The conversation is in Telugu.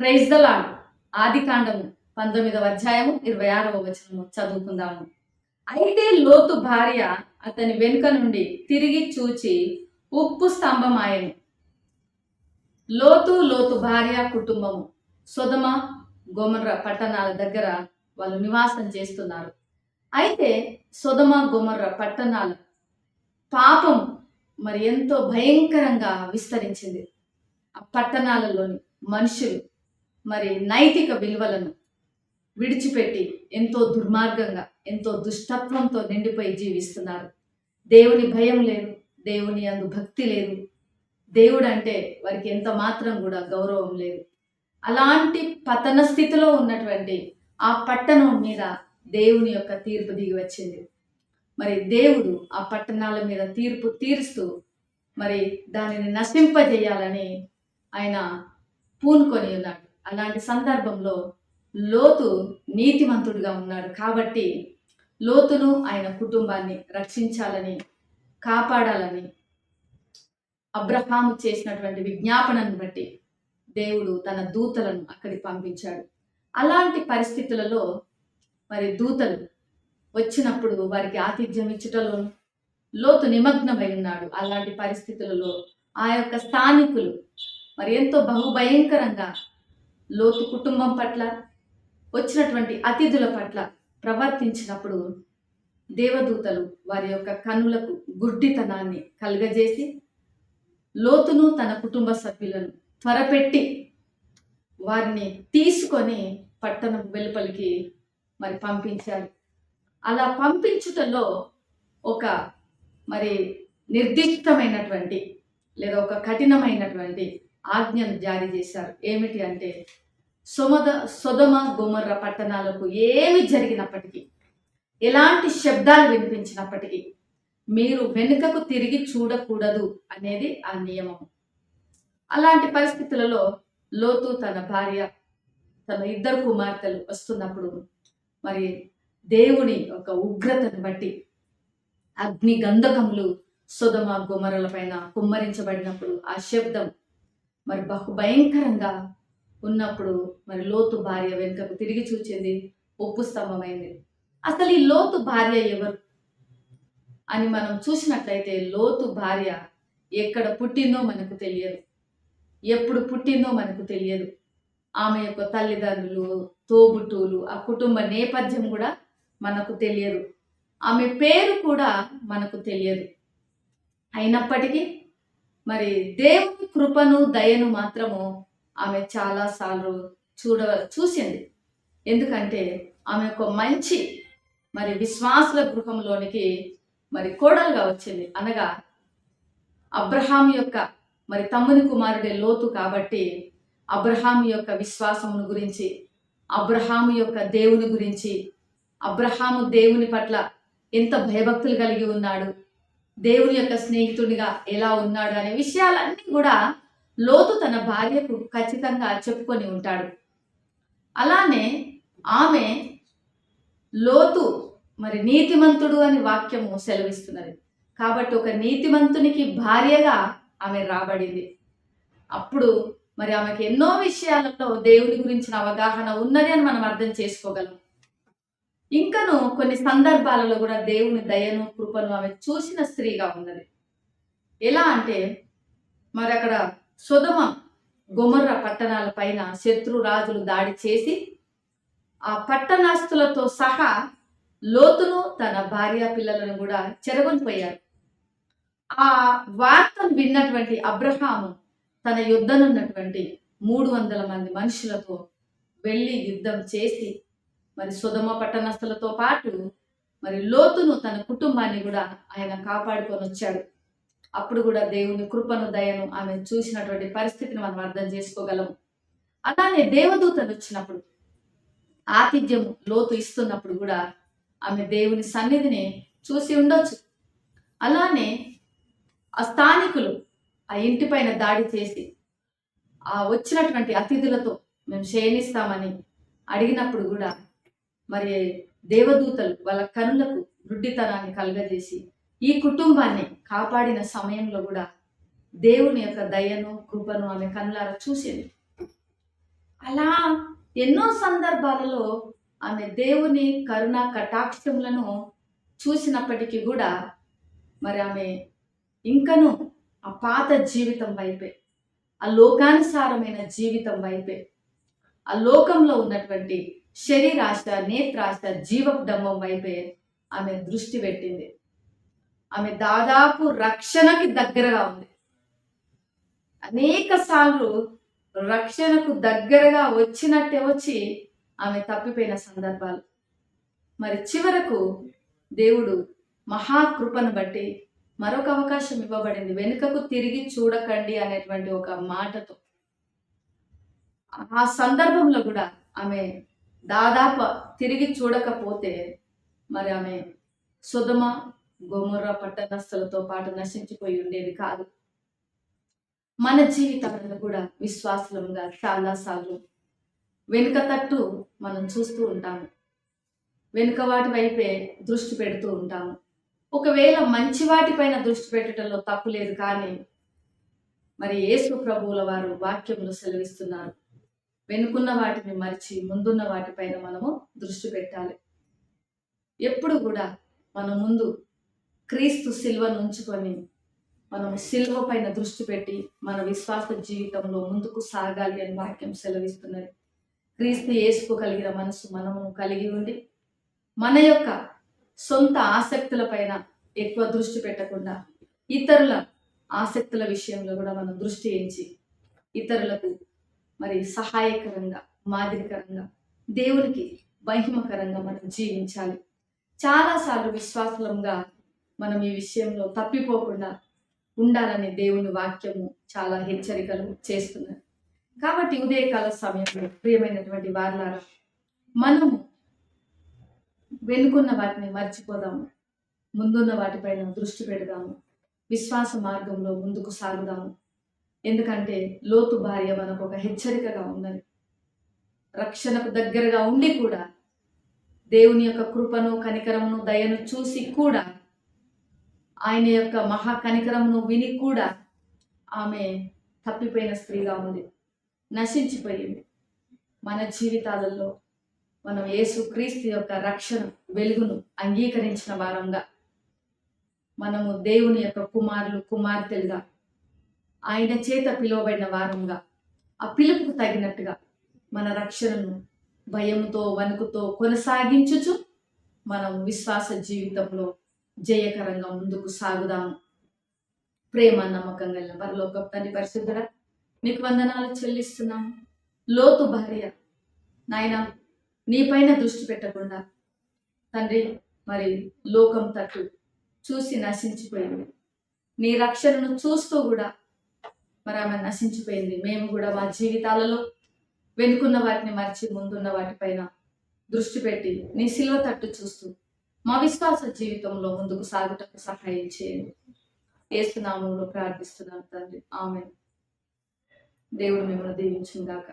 Praise the lord. ఆదికాండము 19వ అధ్యాయము 26వ వచనము చదువుకుందాము. అయితే లోతు భార్య అతని వెనుక నుండి తిరిగి చూచి ఉప్పు స్తంభమాయెను. లోతు భార్య కుటుంబము సొదొమ గొమొర్రా పట్టణాల దగ్గర వాళ్ళు నివాసం చేస్తున్నారు. అయితే సొదొమ గొమొర్రా పట్టణాల పాపం మరి ఎంతో భయంకరంగా విస్తరించింది. ఆ పట్టణాలలోని మనుషులు మరి నైతిక విలువలను విడిచిపెట్టి ఎంతో దుర్మార్గంగా, ఎంతో దుష్టత్వంతో నిండిపోయి జీవిస్తున్నారు. దేవుని భయం లేదు, దేవుని యందు భక్తి లేదు, దేవుడు అంటే వారికి ఎంత మాత్రం కూడా గౌరవం లేదు. అలాంటి పతన స్థితిలో ఉన్నటువంటి ఆ పట్టణం మీద దేవుని యొక్క తీర్పు దిగి వచ్చింది. మరి దేవుడు ఆ పట్టణాల మీద తీర్పు తీరుస్తూ మరి దానిని నశింపజేయాలని ఆయన పూనుకొని ఉన్నాడు. అలాంటి సందర్భంలో లోతు నీతిమంతుడిగా ఉన్నాడు కాబట్టి లోతును ఆయన కుటుంబాన్ని రక్షించాలని, కాపాడాలని అబ్రహాము చేసినటువంటి విజ్ఞాపనను బట్టి దేవుడు తన దూతలను అక్కడికి పంపించాడు. అలాంటి పరిస్థితులలో మరి దూతలు వచ్చినప్పుడు వారికి ఆతిథ్యం ఇచ్చుటలో లోతు నిమగ్నమై ఉన్నాడు. అలాంటి పరిస్థితులలో ఆ యొక్క స్థానికులు మరి ఎంతో బహుభయంకరంగా లోతు కుటుంబం పట్ల, వచ్చినటువంటి అతిథుల పట్ల ప్రవర్తించినప్పుడు దేవదూతలు వారి యొక్క కన్నులకు గుడ్డితనాన్ని కలుగజేసి లోతును తన కుటుంబ సభ్యులను త్వరపెట్టి వారిని తీసుకొని పట్టణం వెలుపలికి మరి పంపించారు. అలా పంపించుటలో ఒక మరి నిర్దిష్టమైనటువంటి లేదా ఒక కఠినమైనటువంటి ఆజ్ఞను జారీ చేశారు. ఏమిటి అంటే సొదొమ గొమొర్రా పట్టణాలకు ఏమి జరిగినప్పటికీ, ఎలాంటి శబ్దాలు వినిపించినప్పటికీ మీరు వెనుకకు తిరిగి చూడకూడదు అనేది ఆ నియమం. అలాంటి పరిస్థితులలో లోతు తన భార్య, తన 2 కుమార్తెలు వస్తున్నప్పుడు మరి దేవుని ఒక ఉగ్రతను బట్టి అగ్ని గంధకములు సొదొమ గొమొర్రాల పైన కుమ్మరించబడినప్పుడు ఆ శబ్దం మరి బహుభయంకరంగా ఉన్నప్పుడు మరి లోతు భార్య వెనుకకు తిరిగి చూచింది, ఉప్పు స్తంభమైంది. అసలు ఈ లోతు భార్య ఎవరు అని మనం చూసినట్లయితే లోతు భార్య ఎక్కడ పుట్టిందో మనకు తెలియదు, ఎప్పుడు పుట్టిందో మనకు తెలియదు. ఆమె యొక్క తల్లిదండ్రులు, తోబుట్టువులు, ఆ కుటుంబ నేపథ్యం కూడా మనకు తెలియదు. ఆమె పేరు కూడా మనకు తెలియదు. అయినప్పటికీ మరి దేవుని కృపను, దయను మాత్రము ఆమె చాలాసార్లు చూసింది. ఎందుకంటే ఆమె ఒక మంచి మరి విశ్వాసుల గృహంలోనికి మరి కోడలుగా వచ్చింది. అనగా అబ్రహాము యొక్క మరి తమ్ముని కుమారుడే లోతు కాబట్టి అబ్రహాము యొక్క విశ్వాసమును గురించి, అబ్రహాము యొక్క దేవుని గురించి, అబ్రహాము దేవుని పట్ల ఎంత భయభక్తులు కలిగి ఉన్నాడు, దేవుని యొక్క స్నేహితుడిగా ఎలా ఉన్నాడు అనే విషయాలన్నీ కూడా లోతు తన భార్యకు ఖచ్చితంగా చెప్పుకొని ఉంటాడు. అలానే ఆమె లోతు మరి నీతిమంతుడు అని వాక్యము సెలవిస్తున్నది. కాబట్టి ఒక నీతిమంతునికి భార్యగా ఆమె రాబడింది. అప్పుడు మరి ఆమెకు ఎన్నో విషయాలలో దేవుని గురించిన అవగాహన ఉన్నది అని మనం అర్థం చేసుకోగలం. ఇంకను కొన్ని సందర్భాలలో కూడా దేవుని దయను, కృపను ఆమె చూసిన స్త్రీగా ఉన్నది. ఎలా అంటే మరి అక్కడ సొదొమ గొమొర్రా పట్టణాల పైన శత్రు రాజులు దాడి చేసి ఆ పట్టణస్థులతో సహా లోతును తన భార్య పిల్లలను కూడా చెరగొనిపోయారు. ఆ వార్తను విన్నటువంటి అబ్రహాము తన యుద్ధనున్నటువంటి 300 మంది మనుషులతో వెళ్ళి యుద్ధం చేసి మరి సొదొమ పట్టణస్థులతో పాటు మరి లోతును తన కుటుంబాన్ని కూడా ఆయన కాపాడుకొని వచ్చాడు. అప్పుడు కూడా దేవుని కృపను, దయను ఆమె చూసినటువంటి పరిస్థితిని మనం అర్థం చేసుకోగలము. అలానే దేవదూతలు వచ్చినప్పుడు, ఆతిథ్యము లోతు ఇస్తున్నప్పుడు కూడా ఆమె దేవుని సన్నిధిని చూసి ఉండొచ్చు. అలానే ఆ స్థానికులు ఆ ఇంటి పైన దాడి చేసి ఆ వచ్చినటువంటి అతిథులతో మేము శయనిస్తామని అడిగినప్పుడు కూడా మరి దేవదూతలు వాళ్ళ కనులకు గుడ్డితనాన్ని కలుగజేసి ఈ కుటుంబాన్ని కాపాడిన సమయంలో కూడా దేవుని యొక్క దయను, కృపను ఆమె కనులారా చూసింది. అలా ఎన్నో సందర్భాలలో ఆమె దేవుని కరుణ కటాక్షములను చూసినప్పటికీ కూడా మరి ఆమె ఇంకను ఆ పాత జీవితం వైపే, ఆ లోకానుసారమైన జీవితం వైపే, ఆ లోకంలో ఉన్నటువంటి శరీరాశ, నేత్రాశ, జీవపు డంబం వైపే ఆమె దృష్టి పెట్టింది. ఆమె దాదాపు రక్షణకి దగ్గరగా ఉంది. అనేక సార్లు రక్షణకు దగ్గరగా వచ్చినట్టే వచ్చి ఆమె తప్పిపోయిన సందర్భాలు. మరి చివరకు దేవుడు మహాకృపను బట్టి మరొక అవకాశం ఇవ్వబడింది. వెనుకకు తిరిగి చూడకండి అనేటువంటి ఒక మాటతో. ఆ సందర్భంలో కూడా ఆమె దాదాపు తిరిగి చూడకపోతే మరి ఆమె సొదొమ గొమొర్రా పట్టణస్థులతో పాటు నశించిపోయి ఉండేది కాదు. మన జీవితాలను కూడా విశ్వాసులంగా చాలాసార్లు వెనుక తట్టు మనం చూస్తూ ఉంటాము. వెనుక వాటి వైపే దృష్టి పెడుతూ ఉంటాము. ఒకవేళ మంచి వాటిపైన దృష్టి పెట్టడంలో తప్పు లేదు, కానీ మరి యేసు ప్రభువుల వారు వాక్యములు సెలవిస్తున్నారు, వెనుకున్న వాటిని మరిచి ముందున్న వాటిపైన మనము దృష్టి పెట్టాలి. ఎప్పుడు కూడా మన ముందు క్రీస్తు సిలువను ఉంచుకొని మనం సిలువ పైన దృష్టి పెట్టి మన విశ్వాస జీవితంలో ముందుకు సాగాలి అని వాక్యం సెలవిస్తున్నది. క్రీస్తు యేసుకు కలిగిన మనసు మనము కలిగి ఉండి మన యొక్క సొంత ఆసక్తుల పైన ఎక్కువ దృష్టి పెట్టకుండా ఇతరుల ఆసక్తుల విషయంలో కూడా మనం దృష్టి ఎంచి ఇతరులకు మరి సహాయకరంగా, మాదిరికరంగా, దేవునికి మహిమకరంగా మనం జీవించాలి. చాలాసార్లు విశ్వాసులంగా మనం ఈ విషయంలో తప్పిపోకుండా ఉండాలని దేవుని వాక్యము చాలా హెచ్చరికలు చేస్తున్నారు. కాబట్టి ఉదయకాల సమయంలో ప్రియమైనటువంటి వారలారా, మనము వెనుకున్న వాటిని మర్చిపోదాము, ముందున్న వాటిపైన దృష్టి పెడదాము, విశ్వాస మార్గంలో ముందుకు సాగుదాము. ఎందుకంటే లోతు భార్య మనకు ఒక హెచ్చరికగా ఉన్నది. రక్షణకు దగ్గరగా ఉండి కూడా దేవుని యొక్క కృపను, కనికరమును, దయను చూసి కూడా, ఆయన యొక్క మహా కనికరమును విని కూడా ఆమె తప్పిపోయిన స్త్రీగా ఉంది, నశించిపోయింది. మన జీవితాలలో మనం యేసుక్రీస్తు యొక్క రక్షణ వెలుగును అంగీకరించిన వారంగా, మనము దేవుని యొక్క కుమారులు, కుమార్తెలుగా, ఆయన చేత పిలువబడిన వారంగా, ఆ పిలుపుకు తగినట్టుగా మన రక్షణను భయముతో, వణుకుతో కొనసాగించుచు మనం విశ్వాస జీవితంలో జయకరంగా ముందుకు సాగుదాము. ప్రేమ, నమ్మకం కలిగిన పరలోక తండ్రి పరిశుద్ధుడా, నీకు వందనాలు చెల్లిస్తున్నాము. లోతు భార్య నాయన నీపైన దృష్టి పెట్టకుండా తండ్రి మరి లోకం తట్టు చూసి నశించిపోయింది. నీ రక్షణను చూస్తూ కూడా మరి ఆమె నశించిపోయింది. మేము కూడా మా జీవితాలలో వెనుకున్న వాటిని మర్చి ముందున్న వాటిపైన దృష్టి పెట్టి నీ సిలువ తట్టు చూస్తూ మా విశ్వాస జీవితంలో ముందుకు సాగుటకు సహాయం చేయండి. యేసు నామములో ప్రార్థిస్తున్నాను తండ్రి, ఆమేన్. దేవుడు మిమ్మల్ని దీవించును గాక.